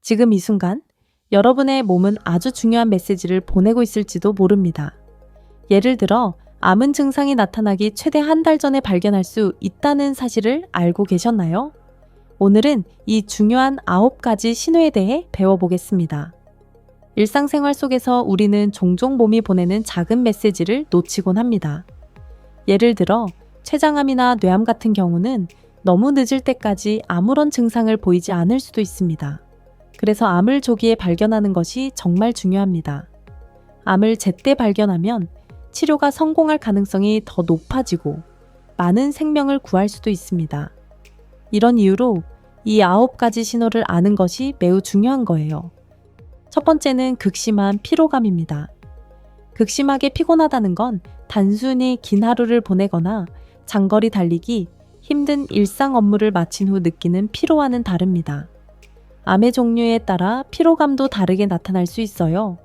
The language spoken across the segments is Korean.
지금 이 순간 여러분의 몸은 아주 중요한 메시지를 보내고 있을지도 모릅니다. 예를 들어 암은 증상이 나타나기 최대 한 달 전에 발견할 수 있다는 사실을 알고 계셨나요? 오늘은 이 중요한 9가지 신호에 대해 배워보겠습니다. 일상생활 속에서 우리는 종종 몸이 보내는 작은 메시지를 놓치곤 합니다. 예를 들어 췌장암이나 뇌암 같은 경우는 너무 늦을 때까지 아무런 증상을 보이지 않을 수도 있습니다. 그래서 암을 조기에 발견하는 것이 정말 중요합니다. 암을 제때 발견하면 치료가 성공할 가능성이 더 높아지고 많은 생명을 구할 수도 있습니다. 이런 이유로 이 9가지 신호를 아는 것이 매우 중요한 거예요. 첫 번째는 극심한 피로감입니다. 극심하게 피곤하다는 건 단순히 긴 하루를 보내거나 장거리 달리기, 힘든 일상 업무를 마친 후 느끼는 피로와는 다릅니다. 암의 종류에 따라 피로감도 다르게 나타날 수 있어요.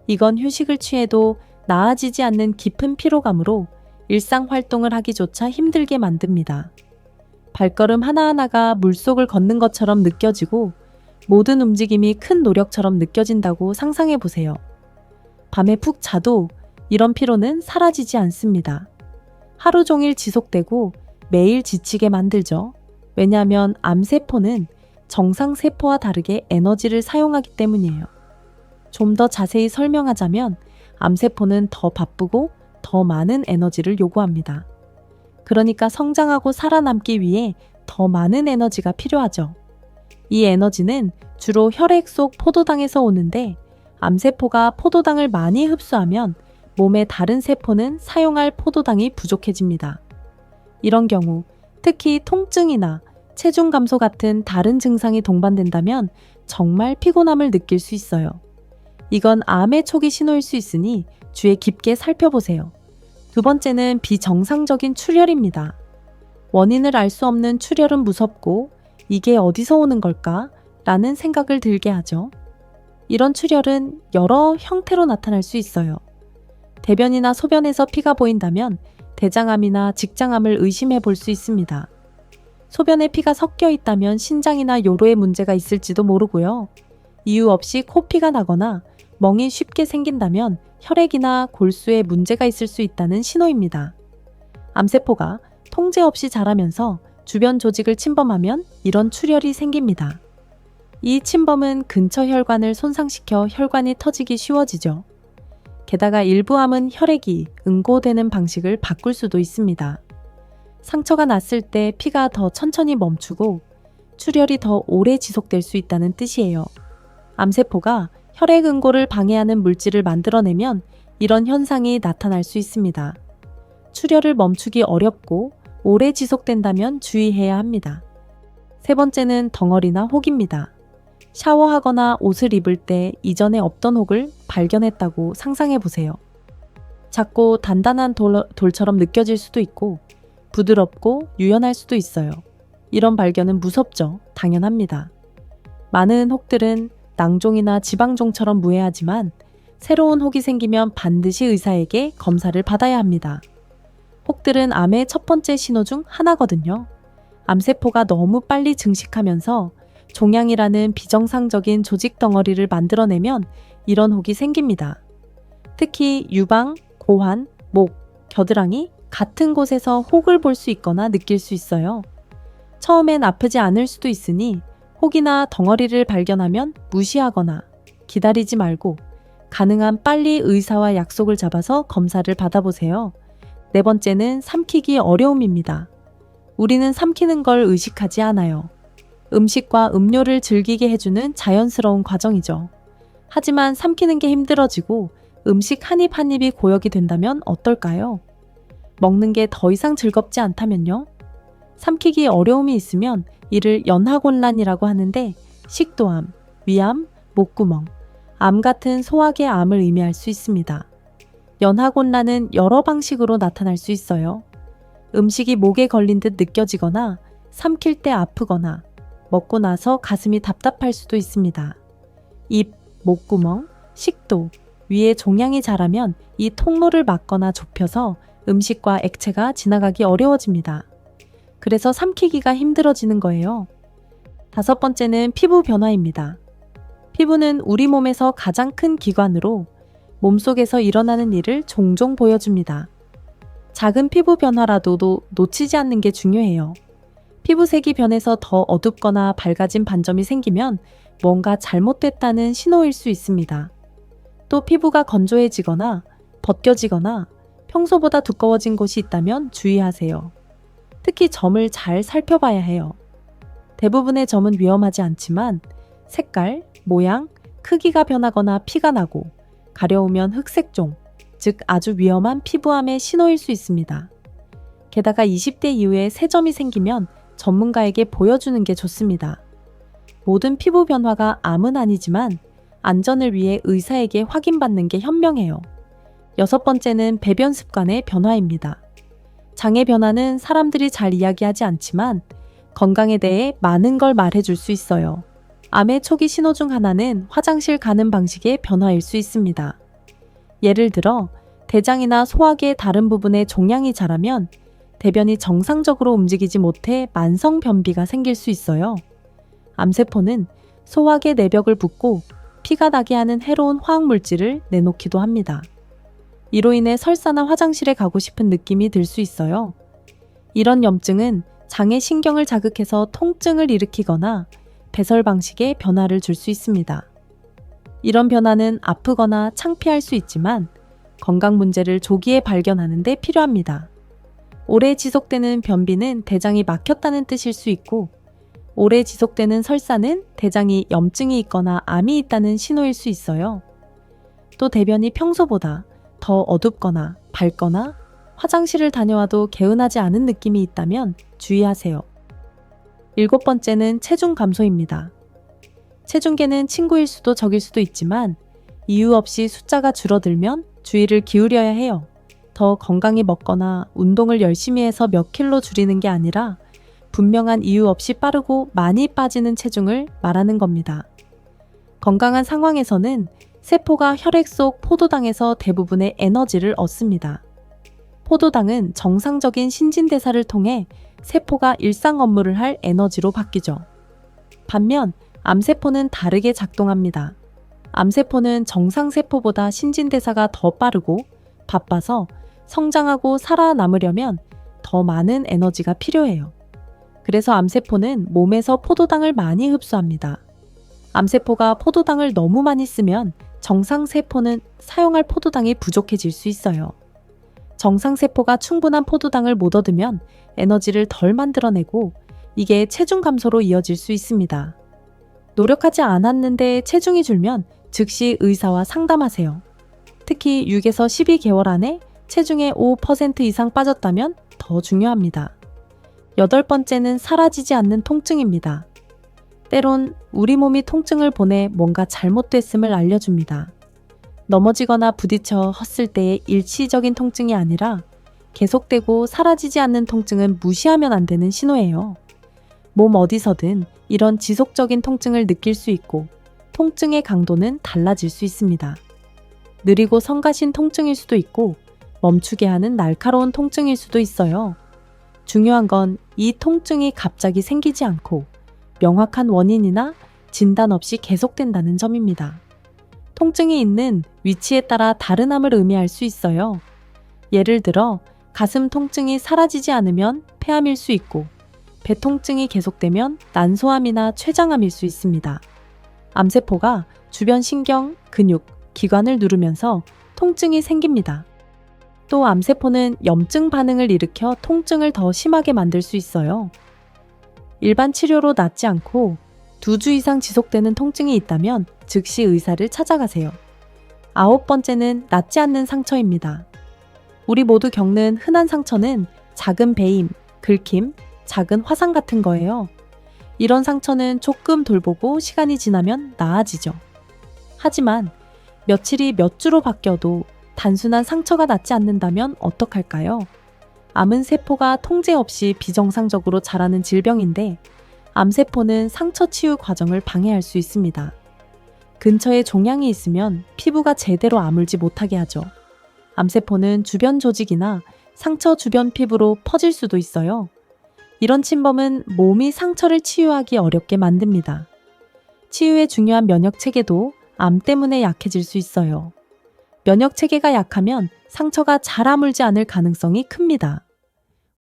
이건 휴식을 취해도 나아지지 않는 깊은 피로감으로 일상 활동을 하기조차 힘들게 만듭니다. 발걸음 하나하나가 물속을 걷는 것처럼 느껴지고 모든 움직임이 큰 노력처럼 느껴진다고 상상해 보세요. 밤에 푹 자도 이런 피로는 사라지지 않습니다. 하루 종일 지속되고 매일 지치게 만들죠. 왜냐하면 암세포는 정상세포와 다르게 에너지를 사용하기 때문이에요. 좀 더 자세히 설명하자면 암세포는 더 바쁘고 더 많은 에너지를 요구합니다. 그러니까 성장하고 살아남기 위해 더 많은 에너지가 필요하죠. 이 에너지는 주로 혈액 속 포도당에서 오는데 암세포가 포도당을 많이 흡수하면 몸의 다른 세포는 사용할 포도당이 부족해집니다. 이런 경우 특히 통증이나 체중 감소 같은 다른 증상이 동반된다면 정말 피곤함을 느낄 수 있어요. 이건 암의 초기 신호일 수 있으니 주의 깊게 살펴보세요. 두 번째는 비정상적인 출혈입니다. 원인을 알 수 없는 출혈은 무섭고 이게 어디서 오는 걸까? 라는 생각을 들게 하죠. 이런 출혈은 여러 형태로 나타날 수 있어요. 대변이나 소변에서 피가 보인다면 대장암이나 직장암을 의심해 볼 수 있습니다. 소변에 피가 섞여 있다면 신장이나 요로에 문제가 있을지도 모르고요. 이유 없이 코피가 나거나 멍이 쉽게 생긴다면 혈액이나 골수에 문제가 있을 수 있다는 신호입니다. 암세포가 통제 없이 자라면서 주변 조직을 침범하면 이런 출혈이 생깁니다. 이 침범은 근처 혈관을 손상시켜 혈관이 터지기 쉬워지죠. 게다가 일부 암은 혈액이 응고되는 방식을 바꿀 수도 있습니다. 상처가 났을 때 피가 더 천천히 멈추고 출혈이 더 오래 지속될 수 있다는 뜻이에요. 암세포가 혈액 응고를 방해하는 물질을 만들어내면 이런 현상이 나타날 수 있습니다. 출혈을 멈추기 어렵고 오래 지속된다면 주의해야 합니다. 세 번째는 덩어리나 혹입니다. 샤워하거나 옷을 입을 때 이전에 없던 혹을 발견했다고 상상해 보세요. 작고 단단한 돌처럼 느껴질 수도 있고 부드럽고 유연할 수도 있어요. 이런 발견은 무섭죠. 당연합니다. 많은 혹들은 낭종이나 지방종처럼 무해하지만 새로운 혹이 생기면 반드시 의사에게 검사를 받아야 합니다. 혹들은 암의 첫 번째 신호 중 하나거든요. 암세포가 너무 빨리 증식하면서 종양이라는 비정상적인 조직 덩어리를 만들어내면 이런 혹이 생깁니다. 특히 유방, 고환, 목, 겨드랑이 같은 곳에서 혹을 볼 수 있거나 느낄 수 있어요. 처음엔 아프지 않을 수도 있으니 혹이나 덩어리를 발견하면 무시하거나 기다리지 말고 가능한 빨리 의사와 약속을 잡아서 검사를 받아보세요. 네 번째는 삼키기 어려움입니다. 우리는 삼키는 걸 의식하지 않아요. 음식과 음료를 즐기게 해주는 자연스러운 과정이죠. 하지만 삼키는 게 힘들어지고 음식 한 입 한 입이 고역이 된다면 어떨까요? 먹는 게 더 이상 즐겁지 않다면요? 삼키기 어려움이 있으면 이를 연하곤란이라고 하는데 식도암, 위암, 목구멍, 암 같은 소화계 암을 의미할 수 있습니다. 연하곤란은 여러 방식으로 나타날 수 있어요. 음식이 목에 걸린 듯 느껴지거나 삼킬 때 아프거나 먹고 나서 가슴이 답답할 수도 있습니다. 입, 목구멍, 식도, 위에 종양이 자라면 이 통로를 막거나 좁혀서 음식과 액체가 지나가기 어려워집니다. 그래서 삼키기가 힘들어지는 거예요. 다섯 번째는 피부 변화입니다. 피부는 우리 몸에서 가장 큰 기관으로 몸속에서 일어나는 일을 종종 보여줍니다. 작은 피부 변화라도 놓치지 않는 게 중요해요. 피부색이 변해서 더 어둡거나 밝아진 반점이 생기면 뭔가 잘못됐다는 신호일 수 있습니다. 또 피부가 건조해지거나 벗겨지거나 평소보다 두꺼워진 곳이 있다면 주의하세요. 특히 점을 잘 살펴봐야 해요. 대부분의 점은 위험하지 않지만 색깔, 모양, 크기가 변하거나 피가 나고 가려우면 흑색종, 즉 아주 위험한 피부암의 신호일 수 있습니다. 게다가 20대 이후에 새점이 생기면 전문가에게 보여주는 게 좋습니다. 모든 피부 변화가 암은 아니지만 안전을 위해 의사에게 확인받는 게 현명해요. 6번째는 배변 습관의 변화입니다. 장의 변화는 사람들이 잘 이야기하지 않지만 건강에 대해 많은 걸 말해줄 수 있어요. 암의 초기 신호 중 하나는 화장실 가는 방식의 변화일 수 있습니다. 예를 들어 대장이나 소화기의 다른 부분에 종양이 자라면 대변이 정상적으로 움직이지 못해 만성 변비가 생길 수 있어요. 암세포는 소화계 내벽을 붓고 피가 나게 하는 해로운 화학물질을 내놓기도 합니다. 이로 인해 설사나 화장실에 가고 싶은 느낌이 들 수 있어요. 이런 염증은 장의 신경을 자극해서 통증을 일으키거나 배설 방식에 변화를 줄 수 있습니다. 이런 변화는 아프거나 창피할 수 있지만 건강 문제를 조기에 발견하는 데 필요합니다. 오래 지속되는 변비는 대장이 막혔다는 뜻일 수 있고 오래 지속되는 설사는 대장이 염증이 있거나 암이 있다는 신호일 수 있어요. 또 대변이 평소보다 더 어둡거나 밝거나 화장실을 다녀와도 개운하지 않은 느낌이 있다면 주의하세요. 7번째는 체중 감소입니다. 체중계는 친구일 수도 적일 수도 있지만 이유 없이 숫자가 줄어들면 주의를 기울여야 해요. 더 건강히 먹거나 운동을 열심히 해서 몇 킬로 줄이는 게 아니라 분명한 이유 없이 빠르고 많이 빠지는 체중을 말하는 겁니다. 건강한 상황에서는 세포가 혈액 속 포도당에서 대부분의 에너지를 얻습니다. 포도당은 정상적인 신진대사를 통해 세포가 일상 업무를 할 에너지로 바뀌죠. 반면 암세포는 다르게 작동합니다. 암세포는 정상세포보다 신진대사가 더 빠르고 바빠서 성장하고 살아남으려면 더 많은 에너지가 필요해요. 그래서 암세포는 몸에서 포도당을 많이 흡수합니다. 암세포가 포도당을 너무 많이 쓰면 정상세포는 사용할 포도당이 부족해질 수 있어요. 정상세포가 충분한 포도당을 못 얻으면 에너지를 덜 만들어내고 이게 체중 감소로 이어질 수 있습니다. 노력하지 않았는데 체중이 줄면 즉시 의사와 상담하세요. 특히 6에서 12개월 안에 체중의 5% 이상 빠졌다면 더 중요합니다. 8번째는 사라지지 않는 통증입니다. 때론 우리 몸이 통증을 보내 뭔가 잘못됐음을 알려줍니다. 넘어지거나 부딪혀 헛을 때의 일시적인 통증이 아니라 계속되고 사라지지 않는 통증은 무시하면 안 되는 신호예요. 몸 어디서든 이런 지속적인 통증을 느낄 수 있고 통증의 강도는 달라질 수 있습니다. 느리고 성가신 통증일 수도 있고 멈추게 하는 날카로운 통증일 수도 있어요. 중요한 건 이 통증이 갑자기 생기지 않고 명확한 원인이나 진단 없이 계속된다는 점입니다. 통증이 있는 위치에 따라 다른함을 의미할 수 있어요. 예를 들어 가슴 통증이 사라지지 않으면 폐암일 수 있고 배 통증이 계속되면 난소암이나 췌장암일 수 있습니다. 암세포가 주변 신경, 근육, 기관을 누르면서 통증이 생깁니다. 또 암세포는 염증 반응을 일으켜 통증을 더 심하게 만들 수 있어요. 일반 치료로 낫지 않고 2주 이상 지속되는 통증이 있다면 즉시 의사를 찾아가세요. 9번째는 낫지 않는 상처입니다. 우리 모두 겪는 흔한 상처는 작은 베임, 긁힘, 작은 화상 같은 거예요. 이런 상처는 조금 돌보고 시간이 지나면 나아지죠. 하지만 며칠이 몇 주로 바뀌어도 단순한 상처가 낫지 않는다면 어떡할까요? 암은 세포가 통제 없이 비정상적으로 자라는 질병인데 암세포는 상처 치유 과정을 방해할 수 있습니다. 근처에 종양이 있으면 피부가 제대로 아물지 못하게 하죠. 암세포는 주변 조직이나 상처 주변 피부로 퍼질 수도 있어요. 이런 침범은 몸이 상처를 치유하기 어렵게 만듭니다. 치유에 중요한 면역 체계도 암 때문에 약해질 수 있어요. 면역 체계가 약하면 상처가 잘 아물지 않을 가능성이 큽니다.